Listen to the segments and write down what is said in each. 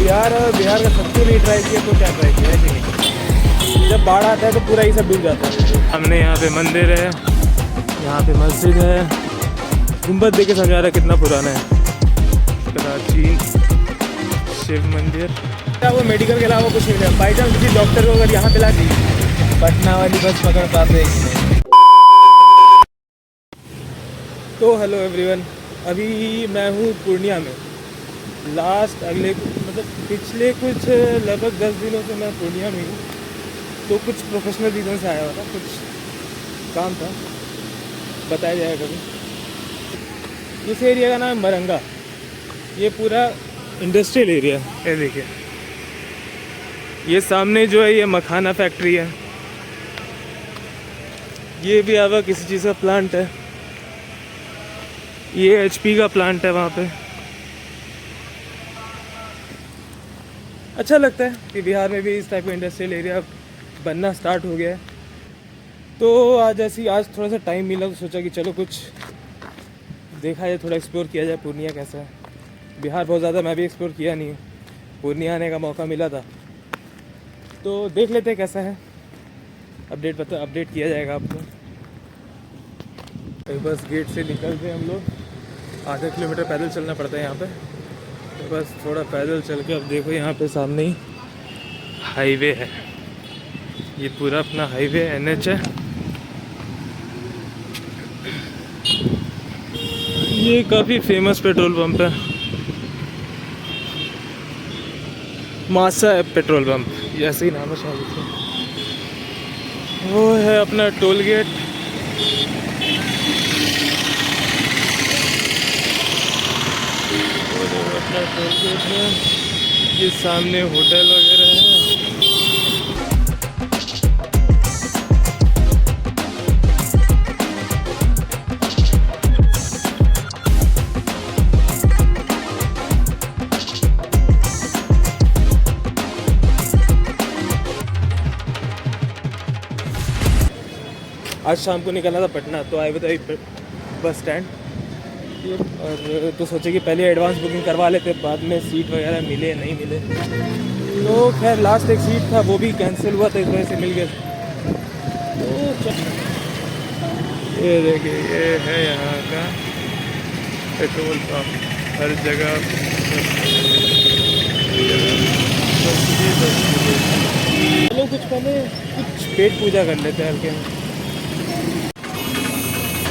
बिहार और बिहार का सत्तू नहीं ट्राई किया तो क्या ट्राई किया है कि नहीं। जब बाढ़ आता है तो पूरा ही सब डूब जाता है। हमने यहाँ पे मंदिर है, यहाँ पे मस्जिद है, गुंबद देख के समझा रहा है कितना पुराना है। प्राचीन शिव मंदिर। क्या वो मेडिकल के अलावा कुछ नहीं है। बाई चांस किसी डॉक्टर को अगर यहाँ पे ला दी, पटना वाली बस पकड़ पाते हैं। तो हेलो एवरीवन, अभी मैं हूँ पूर्णिया में। पिछले कुछ लगभग 10 दिनों से मैं पूर्णिया में हूँ। तो कुछ प्रोफेशनल रीज़न से आया हुआ था, कुछ काम था, बताया जाएगा कभी। इस एरिया का नाम है मरंगा। ये पूरा इंडस्ट्रियल एरिया है। ये देखिए, ये सामने जो है ये मखाना फैक्ट्री है। ये भी आवा किसी चीज़ का प्लांट है। ये HP का प्लांट है वहाँ पे। अच्छा लगता है कि बिहार में भी इस टाइप का इंडस्ट्रियल एरिया बनना स्टार्ट हो गया है। तो आज थोड़ा सा टाइम मिला तो सोचा कि चलो कुछ देखा जाए, थोड़ा एक्सप्लोर किया जाए पूर्णिया कैसा है। बिहार बहुत ज़्यादा मैं भी एक्सप्लोर किया नहीं हूँ, पूर्णिया आने का मौका मिला था तो देख लेते हैं कैसा है। अपडेट किया जाएगा आपको। तो बस गेट से निकलते हैं हम लोग। आधा किलोमीटर पैदल चलना पड़ता है यहाँ पे। तो बस थोड़ा पैदल चल के, अब देखो यहाँ पे सामने ही हाईवे है। ये पूरा अपना हाईवे NH है। ये काफ़ी फेमस पेट्रोल पंप है, मासा पेट्रोल पंप, ऐसे ही नाम है शायद इसका। वो है अपना टोल गेट। अपना टोल गेट है, ये सामने होटल वगैरह है। आज शाम को निकलना था पटना, तो आए बताइए बस स्टैंड। और तो सोचे कि पहले एडवांस बुकिंग करवा लेते, बाद में सीट वगैरह मिले नहीं मिले। तो खैर लास्ट एक सीट था, वो भी कैंसिल हुआ था, इस वजह से मिल गया। तो ये देखिए, ये है यहाँ का पेट्रोल पंप। हर जगह चलो कुछ पहले कुछ पेट पूजा कर लेते हैं हल्के में।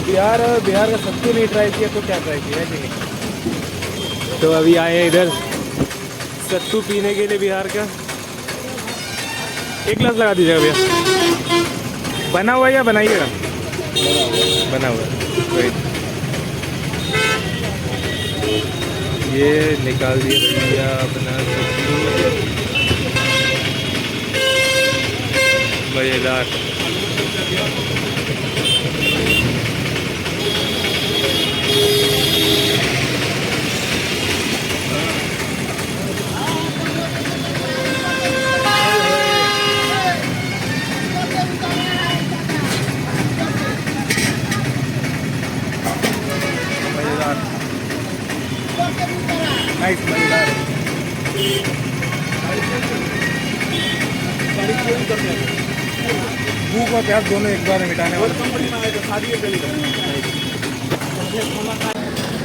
बिहार का सत्तू नहीं ट्राई किया तो क्या ट्राई किया है कि नहीं। तो अभी आए हैं इधर सत्तू पीने के लिए बिहार का। एक गिलास लगा दीजिएगा भैया। बना हुआ या बनाइएगा? बना हुआ। कोई ये निकाल दिए भैया अपना सत्तू, मज़ेदार। नाइस, मज़ेदार है। भूख और प्यास दोनों एक बार मिटाने वाले।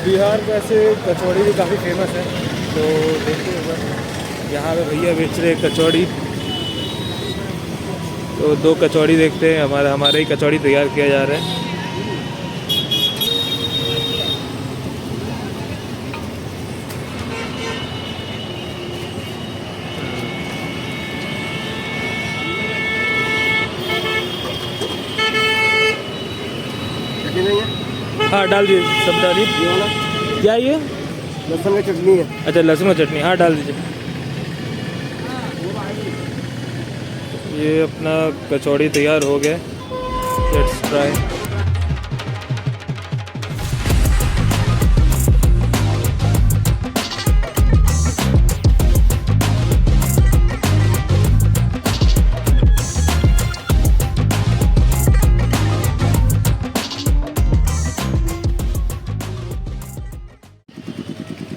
बिहार में ऐसे कचौड़ी भी काफ़ी फेमस है, तो देखते हैं यहाँ पे भैया बेच रहे कचौड़ी। तो 2 कचौड़ी देखते हैं। हमारा ही कचौड़ी तैयार किया जा रहा है। हाँ डाल दीजिए, सब डालिए। क्या ये लहसुन की चटनी है? अच्छा, लहसुन का चटनी, हाँ डाल दीजिए। ये अपना कचौड़ी तैयार हो गया। Let's try.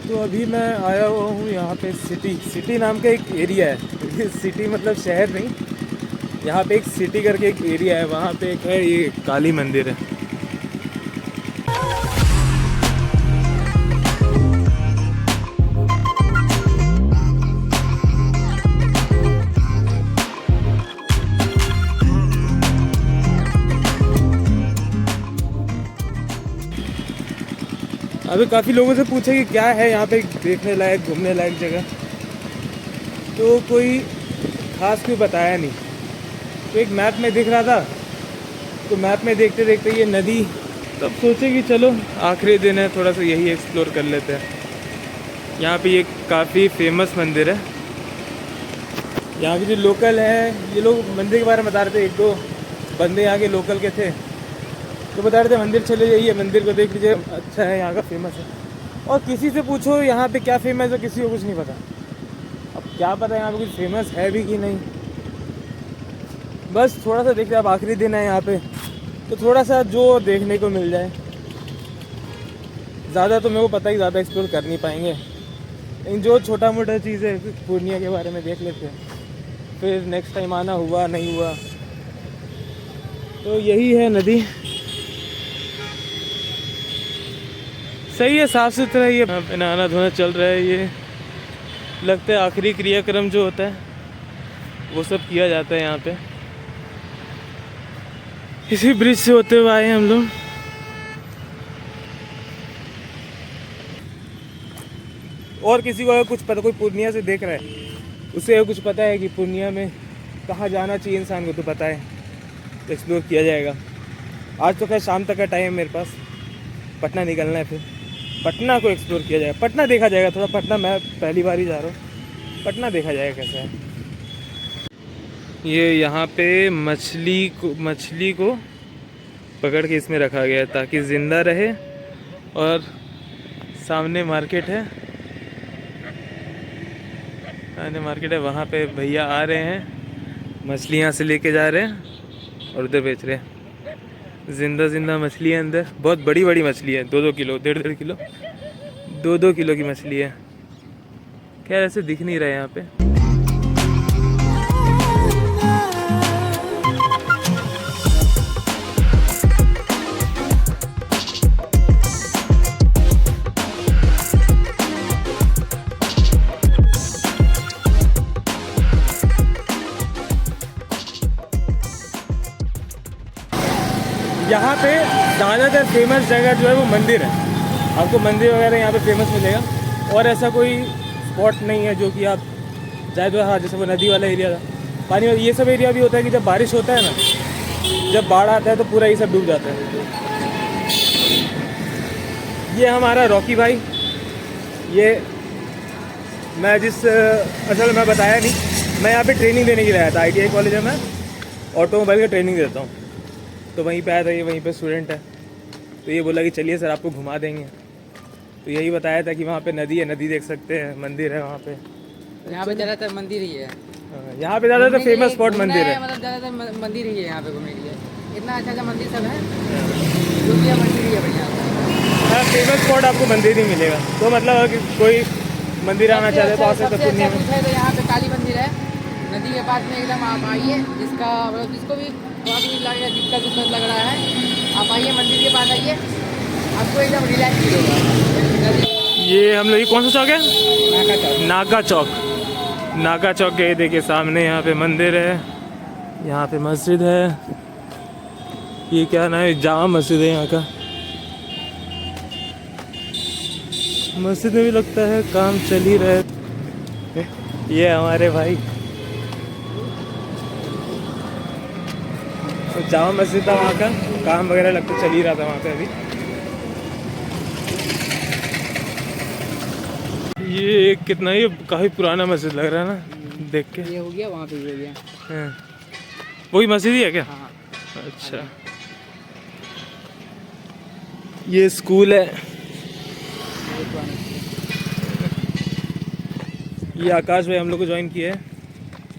तो अभी मैं आया हुआ हूँ यहाँ यहाँ पे सिटी नाम का एक एरिया है। सिटी मतलब शहर नहीं, यहाँ पे एक सिटी करके एक एरिया है, वहाँ पे एक है ये काली मंदिर है। अभी काफ़ी लोगों से पूछा कि क्या है यहाँ पे देखने लायक घूमने लायक जगह, तो कोई खास कोई बताया नहीं। तो एक मैप में दिख रहा था, तो मैप में देखते देखते ये नदी, तब सोचे कि चलो आखिरी दिन है थोड़ा सा यही एक्सप्लोर कर लेते हैं। यहाँ पे ये काफ़ी फेमस मंदिर है। यहाँ के जो लोकल हैं ये लोग मंदिर के बारे में बता रहे थे, एक दो बंदे यहाँ के लोकल के थे तो बता रहे थे मंदिर चले जाइए, मंदिर को देख लीजिए, अच्छा है, यहाँ का फेमस है। और किसी से पूछो यहाँ पे क्या फेमस है, किसी को कुछ नहीं पता। अब क्या पता यहाँ पे कुछ फेमस है भी कि नहीं। बस थोड़ा सा देखते हैं, अब आखिरी दिन है यहाँ पे, तो थोड़ा सा जो देखने को मिल जाए। ज़्यादा तो मेरे को पता ही, ज़्यादा एक्सप्लोर कर नहीं पाएंगे, लेकिन जो छोटा मोटा चीज़ है पूर्णिया के बारे में देख लेते हैं, फिर नेक्स्ट टाइम आना हुआ नहीं हुआ। तो यही है नदी, सही है, साफ़ सुथरा है। ये नहाना धोना चल रहा है। ये लगता है आखिरी क्रियाक्रम जो होता है वो सब किया जाता है यहाँ पे। इसी ब्रिज से होते हुए आए हैं हम लोग। और किसी को अगर कुछ पता, कोई पूर्णिया से देख रहा है, उसे अगर कुछ पता है कि पूर्णिया में कहाँ जाना चाहिए इंसान को, तो पता है, तो एक्सप्लोर किया जाएगा। आज तो खैर शाम तक का टाइम है मेरे पास, पटना निकलना है, फिर पटना को एक्सप्लोर किया जाएगा, पटना देखा जाएगा थोड़ा। पटना मैं पहली बार ही जा रहा हूँ, पटना देखा जाएगा कैसा है। ये यहाँ पे मछली को पकड़ के इसमें रखा गया है ताकि ज़िंदा रहे। और सामने मार्केट है, वहाँ पे भैया आ रहे हैं, मछली यहाँ से लेके जा रहे हैं और उधर बेच रहे हैं। जिंदा मछली है अंदर, बहुत बड़ी बड़ी मछली है, 2-2 किलो, 1.5 किलो, 2-2 किलो की मछली है। खैर ऐसे दिख नहीं रहा है यहाँ पे। यहाँ पे ज़्यादातर फेमस जगह जो है वो मंदिर है। आपको मंदिर वगैरह यहाँ पे फेमस मिलेगा, और ऐसा कोई स्पॉट नहीं है जो कि आप जाए तो। हाँ, जैसे वो नदी वाला एरिया था, पानी वाला, ये सब एरिया भी होता है कि जब बारिश होता है ना, जब बाढ़ आता है तो पूरा ये सब डूब जाता है। ये हमारा रॉकी भाई, ये मैं असल में बताया नहीं, मैं यहाँ पे ट्रेनिंग देने के लिए आया था। ITI कॉलेज में ऑटोमोबाइल का ट्रेनिंग देता हूँ, तो वहीं पे आया था। ये वहीं पे स्टूडेंट है, तो ये बोला कि चलिए सर आपको घुमा देंगे। तो यही बताया था कि वहाँ पे नदी है, नदी देख सकते हैं, मंदिर है वहाँ पे। यहाँ पे ज़्यादातर मंदिर ही है। यहाँ पे ज़्यादातर फेमस स्पॉट मंदिर है, मतलब ज़्यादातर मंदिर ही है यहाँ पे घूमने के लिए। इतना अच्छा मंदिर सब है, दुनिया मंदिर ही है बढ़िया। हाँ, फेमस स्पॉट आपको मंदिर ही मिलेगा। तो मतलब अगर कोई मंदिर आना चाहते तो आ सकते हैं पूर्णिया में। तो यहाँ पे काली मंदिर है, नदी के पास में एकदम। आप आइए, जिसको भी दिक्कत लग रहा है, आप आइए मंदिर के पास आइए, आपको एकदम रिलैक्स फील होगा। ये हम लोग, ये कौन सा चौक है? नाका चौक के देखिए सामने यहाँ पे मंदिर है, यहाँ पे मस्जिद है। ये क्या नाम है? जामा मस्जिद है यहाँ का। मस्जिद में भी लगता है काम चल ही रहा है। ये हमारे भाई, तो जामा मस्जिद था वहाँ का, काम वगैरह लगता चल ही रहा था वहाँ पे अभी। ये कितना, ये काफ़ी पुराना मस्जिद लग रहा है ना देख के। ये हो गया, वहाँ पे भी हो गया। हाँ, वही मस्जिद ही है क्या? हाँ। अच्छा, ये स्कूल है। ये आकाश भाई हम लोग को ज्वाइन किया है,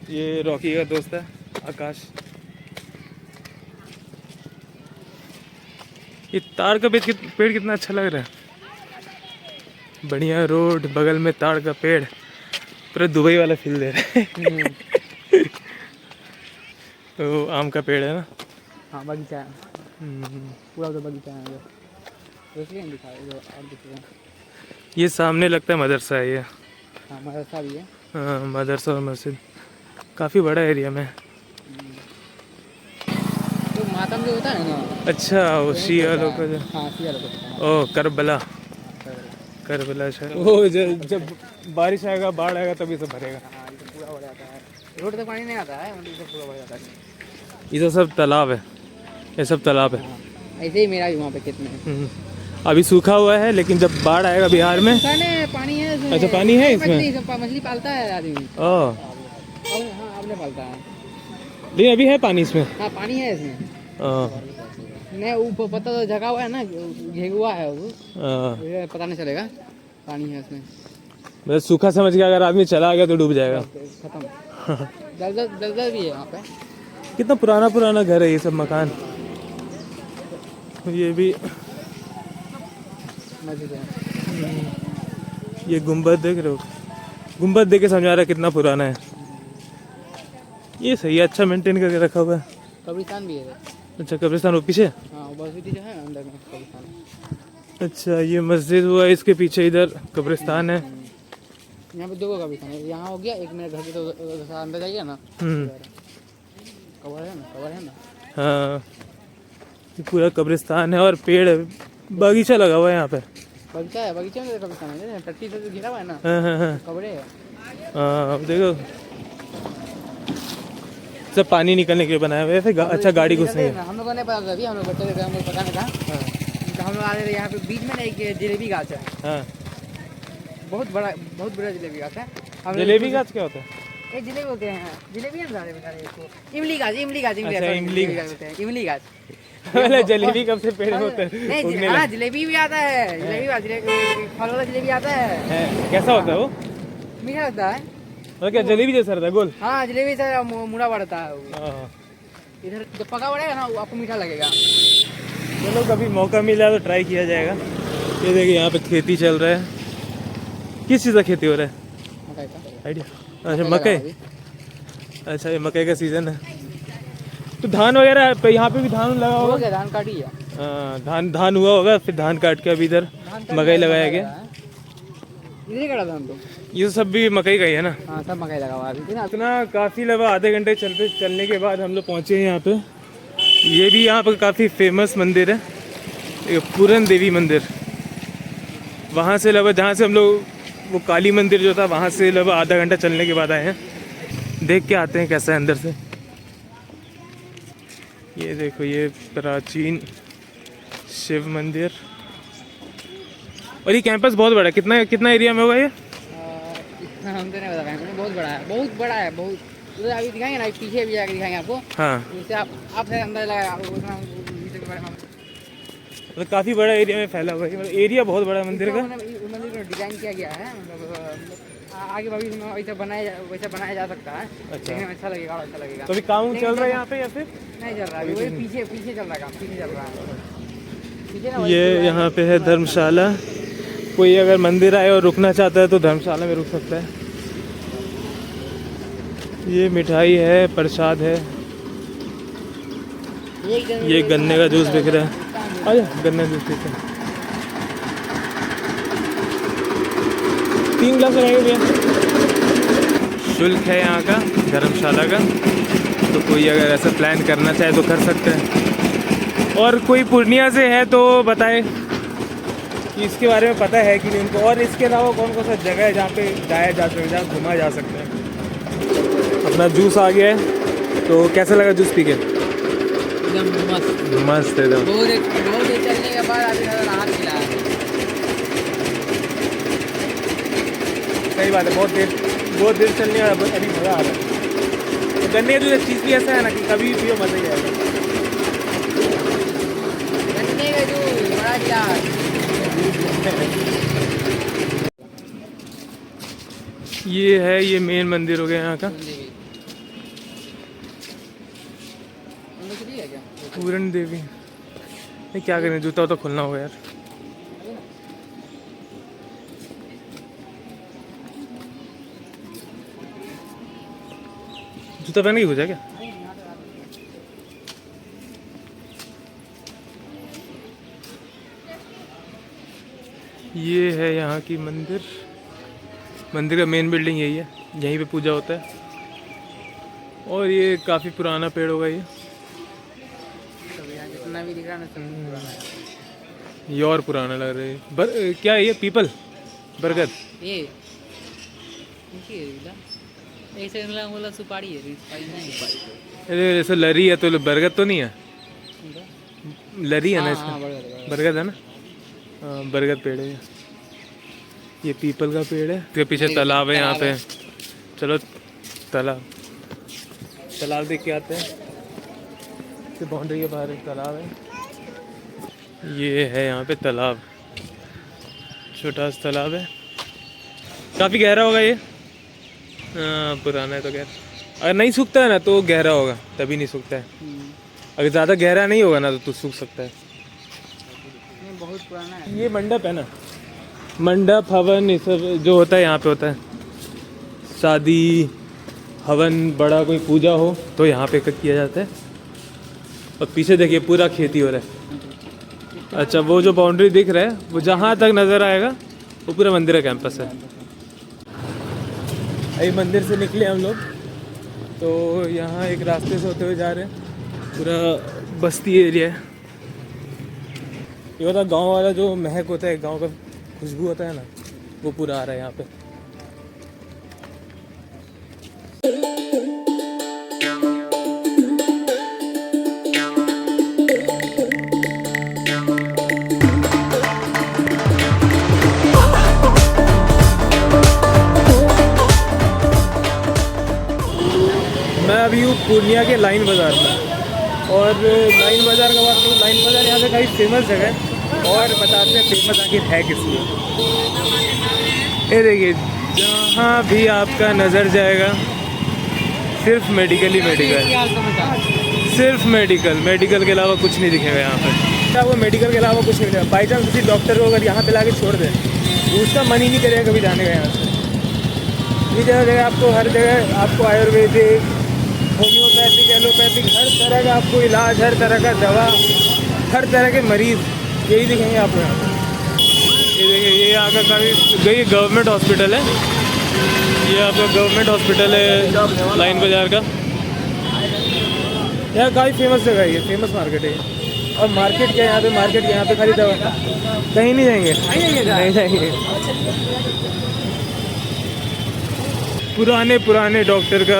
ये रॉकी का दोस्त है आकाश। ये ताड़ का पेड़ कितना अच्छा लग रहा है, बढ़िया रोड, बगल में ताड़ का पेड़, पूरा दुबई वाला फील दे रहा है। तो आम का पेड़ है ना। हाँ बगीचा है, हम्म। पूरा उधर बगीचा है जो दूसरी नहीं दिखा जो और दिख रहे हैं। ये सामने लगता है मदरसा है ये। हाँ मदरसा भी है। हाँ मदरसा और मस्जिद काफ़ी बड़ा एरिया में। तो मातम जो होता है ना, अच्छा वो शिया लोग का जो। हाँ सिया लोग होता है। ओ करबला, करबला शायद वो जब बारिश आएगा बाढ़ आएगा तभी सब भरेगा। हाँ ये तो पूरा भर जाता है, रोड तक पानी नहीं आता है, मतलब ये सब पूरा भर जाता है। ये तो सब तालाब है, ये सब तालाब है। हाँ ऐसे ही मेरा भी वहाँ पे खेत में हम्म। अभी सूखा हुआ है लेकिन जब बाढ़ आएगा बिहार में। पानी है इसमें। अच्छा पानी है इसमें। मछली पालता है आदमी। ओह हाँ आपने पालता है। नहीं अभी है पानी इसमें। हाँ पानी है इसमें। ओह नहीं ऊपर पत्ता तो जगा हुआ है ना, घेगुआ है वो, हाँ। ये पता नहीं चलेगा पानी है इसमें। मतलब सूखा समझ के अगर आदमी चला गया तो डूब जाएगा। खत्म। दलदल भी है वहाँ पे। कितना पुराना पुराना घर है ये सब मकान। ये भी मस्जिद है। ये गुंबद देख रहे हो, गुंबद देख के समझा रहा है कितना पुराना है। ये सही है, अच्छा मेंटेन करके रखा हुआ है। कब्रिस्तान भी है। अच्छा कब्रिस्तान वो पीछे। हाँ वो मस्जिद जो है अंदर में कब्रिस्तान है। अच्छा ये मस्जिद हुआ, इसके पीछे इधर कब्रिस्तान है। यहाँ पे दो कब्रिस्तान है, यहाँ हो गया एक मेरे घर के तो अंदर जाइए ना, कबर है ना, कबर है ना। हाँ ये पूरा कब्रिस्तान है और पेड़ है, बगीचा लगा हुआ है यहाँ पे। बगीचा है, बगीचे में कब्रिस्तान है, टट्टी से घिरा हुआ है ना, हाँ हाँ हाँ कब्रें है। हाँ देखो सब पानी निकलने के लिए बनाया हुआ है, फिर अच्छा गाड़ी घुस नहीं है। हम लोगों ने पता था अभी, हम लोग बच्चे थे, हमको पता नहीं था। तो हम लोग आ रहे थे यहाँ पे बीच में ना एक जलेबी गाछ है, हाँ बहुत बड़ा जलेबी गाछ है। हम लोग जलेबी गाछ क्या होता है? ये जलेबी बोलते हैं, जलेबी हम सारे बता रहे हैं इसको। इमली गाछ, इमली गाछ, अच्छा, sorry, इमली गाछ बोलते हैं, इमली गाछ। मतलब जलेबी कब से पेड़ होते हैं नहीं उगने हाँ लगे? जलेबी भी आता है, जलेबी फल वाला जलेबी आता है। कैसा होता है वो? मीठा लगता है। और क्या जलेबी जैसा रहता है गोल? हाँ जलेबी से मुड़ा बढ़ता है वो। हाँ। इधर जब पका बढ़ेगा ना वो आपको मीठा लगेगा। चलो कभी मौका मिला तो ट्राई किया जाएगा। ये देखिए यहाँ पे खेती चल रहा है। किस चीज़ का खेती हो रहा है? मकई का। आइडिया? अच्छा मकई। अभी। अच्छा ये मकई का सीजन है तो धान वगैरह पे यहाँ पे भी धान लगा हो होगा। गया धान काटी है। हाँ धान हुआ होगा, फिर धान काट के अभी इधर मकई लगाया गया। इधर कटा था हम तो। ये सब भी मकई का ही है ना। हाँ सब मकई लगा हुआ है अभी ना। इतना काफ़ी लगा, आधे घंटे चलने के बाद हम लोग पहुँचे हैं यहाँ पे। ये भी यहाँ पर काफ़ी फेमस मंदिर है, ये पूरन देवी मंदिर। वहाँ से लगभग जहाँ से हम लोग वो काली मंदिर जो था वहाँ से लगभग आधा घंटा चलने के बाद आए हैं। देख के आते हैं कैसा है अंदर से। ये देखो ये प्राचीन शिव मंदिर। और ये कैंपस बहुत बड़ा है, कितना एरिया में होगा ये? इतना हम तो नहीं बता पाएंगे, बहुत बड़ा है, बहुत बड़ा है, बहुत। उधर अभी दिखाएंगे ना, पीछे भी जाकर दिखाएंगे आपको। हाँ जैसे आप से अंदर लगाए आपको उतना के बारे में। मतलब काफ़ी बड़ा एरिया में फैला हुआ है, मतलब एरिया बहुत बड़ा है मंदिर का। मंदिर को डिजाइन किया गया है, मतलब आगे भविष्य में वैसा बनाया जा सकता है। अच्छा। देखने में अच्छा लगेगा और अच्छा लगेगा। तो अभी काम चल रहा है यहाँ पे या फिर? नहीं चल रहा है, वही पीछे चल रहा है काम, पीछे चल रहा है। पीछे ना ये यहाँ पे है धर्मशाला। कोई अगर मंदिर आए और रुकना चाहता है तो धर्मशाला में रुक सकता है। ये मिठाई है, प्रसाद है। ये गन्ने का जूस बिक रहा है। आजा गन्ने जूस पीते हैं। 3 गिलास लगाएंगे भैया। शुल्क है यहाँ का धर्मशाला का, तो कोई अगर ऐसा प्लान करना चाहे तो कर सकते हैं। और कोई पूर्णिया से है तो बताए कि इसके बारे में पता है कि नहीं उनको, और इसके अलावा कौन कौन सा जगह है जहाँ पे जाया जा सकता है, जहाँ घुमा जा सकता है। अपना जूस आ गया है, तो कैसा लगा जूस पी के? एकदम मस्त मस्त है एकदम। बहुत देर चलने के बाद अभी ज़्यादा राहत मिला है। सही बात है, बहुत देर चलने का अभी मज़ा आ रहा है। तो गन्ने का जूस चीज़ भी ऐसा है ना कि कभी भी पियो मज़ा ही आएगा। गन्ने का जूस बड़ा गिलास। ये है, ये मेन मंदिर हो गया यहाँ का, पूरन देवी। ये क्या करें, जूता तो खुलना होगा यार। जूता पहन के घुसा क्या? ये है यहाँ की मंदिर। मंदिर का मेन बिल्डिंग यही है, यहीं पे पूजा होता है। और ये काफ़ी पुराना पेड़ होगा ये। जितना भी दिख रहा है ना सब पुराना है। ये और पुराना लग रहा है। क्या है ये? पीपल, बरगद? ये ऐसे बोला सुपारी है, सुपारी नहीं सुपारी। अरे जैसे लरी है तो बरगद तो नहीं है? लरी है ना इसमें? बरगद है ना? हाँ, बरगद पेड़ है ये पीपल का पेड़ है। इसके पीछे तालाब है यहाँ पे। चलो तालाब देख के आते हैं। इसके बाउंड्री के बाहर एक तालाब है। ये है यहाँ पे तालाब, छोटा सा तालाब है। काफ़ी गहरा होगा ये। हाँ पुराना है तो गहरा। अगर नहीं सूखता है ना तो गहरा होगा, तभी नहीं सूखता है। अगर ज़्यादा गहरा नहीं होगा ना तो सूख सकता है। बहुत पुराना है। ये मंडप है ना, मंडप हवन ये सब जो होता है यहाँ पे होता है। शादी हवन बड़ा कोई पूजा हो तो यहाँ पे किया जाता है। और पीछे देखिए पूरा खेती हो रहा है। अच्छा वो जो बाउंड्री दिख रहा है वो जहाँ तक नज़र आएगा वो पूरा मंदिर का कैंपस है। अभी मंदिर से निकले हम लोग तो यहाँ एक रास्ते से होते हुए जा रहे हैं। पूरा बस्ती एरिया है। ये होता गांव वाला जो महक होता है, गांव का खुशबू होता है ना, वो पूरा आ रहा है यहाँ पे। मैं अभी हूँ पूर्णिया के लाइन बाज़ार में। और लाइन बाज़ार का बात करूँ, लाइन बाज़ार यहाँ पे काफ़ी फेमस जगह है। और बताते हैं फेमस आखिर है किस लिए। ये देखिए जहाँ भी आपका नज़र जाएगा सिर्फ मेडिकल ही मेडिकल, सिर्फ मेडिकल के अलावा कुछ नहीं दिखेगा यहाँ पे। क्या वो मेडिकल के अलावा कुछ नहीं मिलेगा? बाई चांस किसी डॉक्टर को अगर यहाँ पे ला के छोड़ दें उसका मन ही नहीं करेगा कभी जाने का यहाँ से। ये जगह आपको हर जगह आपको आयुर्वेदिक, होम्योपैथिक, एलोपैथिक हर तरह का आपको इलाज, हर तरह का दवा, हर तरह के मरीज़ यही दिखेंगे आपको यहाँ पे। ये देखिए ये यहाँ का काफ़ी गवर्नमेंट हॉस्पिटल है। ये आपका गवर्नमेंट हॉस्पिटल है लाइन बाज़ार का। यहाँ काफ़ी फेमस जगह है, ये फेमस मार्केट है। और मार्केट क्या है यहाँ पे? मार्केट यहाँ पे खाली दवा, कहीं नहीं जाएंगे, नहीं जाएंगे। पुराने डॉक्टर का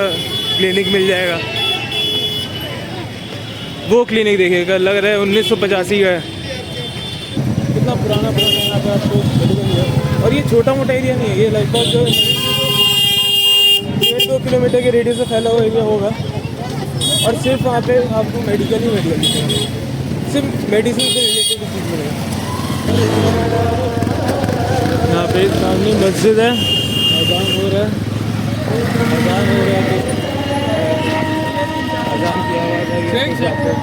क्लिनिक मिल जाएगा। वो क्लिनिक देखिएगा, लग रहा है 1985 का है। कितना पुराना यहाँ पे आपको मिलेगा। और ये छोटा मोटा एरिया नहीं है, ये लगभग 1.5-2 किलोमीटर के रेडियस से फैला हुआ एरिया होगा। और सिर्फ वहाँ पे आपको मेडिकल दिखेंगे, सिर्फ मेडिसिन से रिलेटेड चीज़ मिलेगा। यहाँ पे सामने मस्जिद है, अजान हो रहा है, अजान किया हुआ है,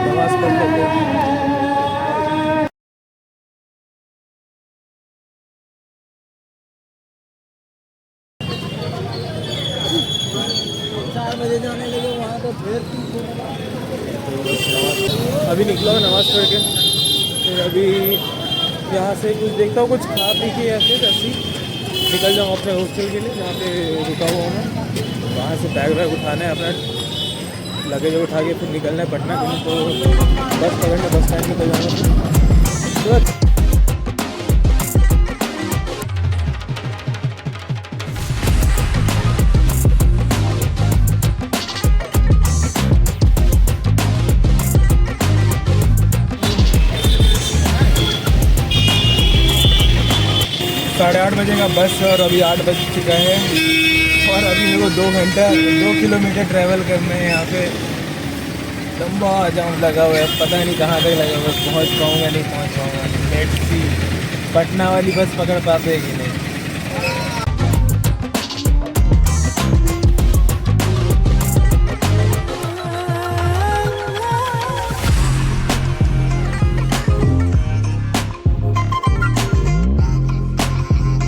नमाज पढ़ लेते हैं। जाने लगे वहाँ तो फिर अभी निकला हूँ नमाज़ पढ़ के। फिर अभी यहाँ से कुछ देखता हूँ, कुछ खा पी के या फिर ऐसे निकल जाऊँ अपने हॉस्टल के लिए जहाँ पे रुका हुआ हूँ मैं। वहाँ से बैग उठाना है, अपना लगेज उठा के फिर निकलना है पटना के लिए। तो बस पकड़ना, बस स्टैंड निकल जाऊँगा। साढ़े 8 बजे का बस है और अभी 8 बज चुका है। और अभी मेरे को 2 किलोमीटर ट्रैवल करना है। यहाँ पे लंबा जाम लगा हुआ है, पता नहीं कहाँ तक लगा हुआ है। पहुँच पाऊँगा नहीं पहुँच पाऊँगा। लेट्स सी पटना वाली बस पकड़ पाते हैं कि नहीं।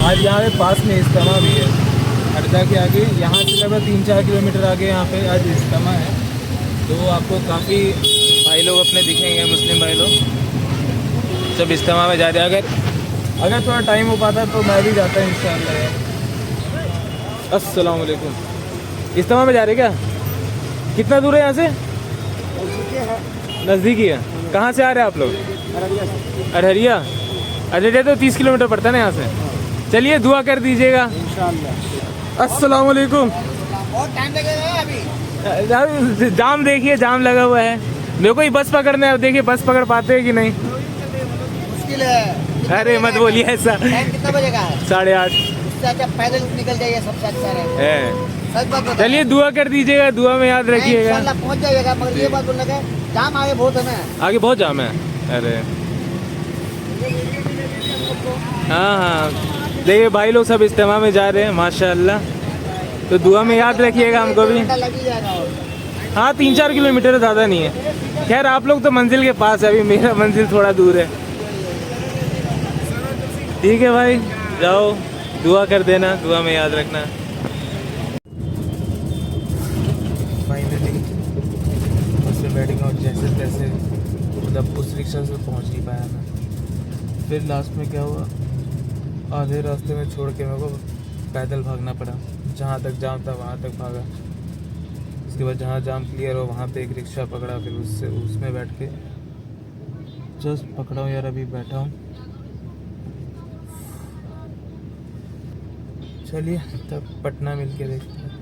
आज यहाँ पे पास में इज्तिमा भी है, ज़्यादा के आगे, यहाँ से लगभग 3-4 किलोमीटर आगे यहाँ पे आज इज्तिमा है। तो आपको काफ़ी भाई लोग अपने दिखेंगे, मुस्लिम भाई लोग सब इज्तिमा में जा रहे हैं। अगर थोड़ा टाइम हो पाता तो मैं भी जाता इंशाअल्लाह यार। अस्सलाम वालेकुम। इज्तिमा में जा रहे क्या? कितना दूर है यहाँ से? नज़दीकी है। कहाँ से आ रहे हैं आप लोग? अरहरिया। अरहरिया तो 30 किलोमीटर पड़ता है ना यहाँ से। चलिए दुआ कर दीजिएगा इंशाअल्लाह। अस्सलाम वालेकुम। बहुत टाइम लगेगा अभी। जाम देखिए, जाम लगा हुआ है। मेरे को ही बस पकड़ना है, देखिए बस पकड़ पाते हैं कि नहीं। मुश्किल है। अरे मत बोलिए ऐसा। टाइम कितना बजे का है? 8:30 उससे अच्छा पैदल निकल जाइए, सबसे अच्छा है। सच बात बता। चलिए दुआ कर दीजिएगा, दुआ में याद रखिएगा। इंशाल्लाह पहुंच जाइएगा, मगर ये बात बोलने का जाम आगे बहुत है ना। आगे बहुत जाम है। अरे हाँ हाँ, देखिए भाई लोग सब इज्तिमा में जा रहे हैं माशाअल्लाह। तो दुआ में याद रखिएगा हमको भी। लग ही जाएगा और। हाँ 3-4 किलोमीटर ज़्यादा नहीं है। खैर आप लोग तो मंजिल के पास है, अभी मेरा मंजिल थोड़ा दूर है। ठीक है भाई, जाओ दुआ कर देना, दुआ में याद रखना। फाइनली बस में बैठेंगे और जैसे तैसे मतलब उस रिक्शा से पहुंच नहीं पाया मैं। फिर लास्ट में क्या हुआ, आधे रास्ते में छोड़ के मेरे को पैदल भागना पड़ा। जहाँ तक जाम था वहाँ तक भागा। उसके बाद जहाँ जाम क्लियर हो वहाँ पे एक रिक्शा पकड़ा, फिर उससे उसमें बैठ के जस्ट पकड़ा हूँ यार, अभी बैठा हूँ। चलिए तब पटना मिल के देखते हैं।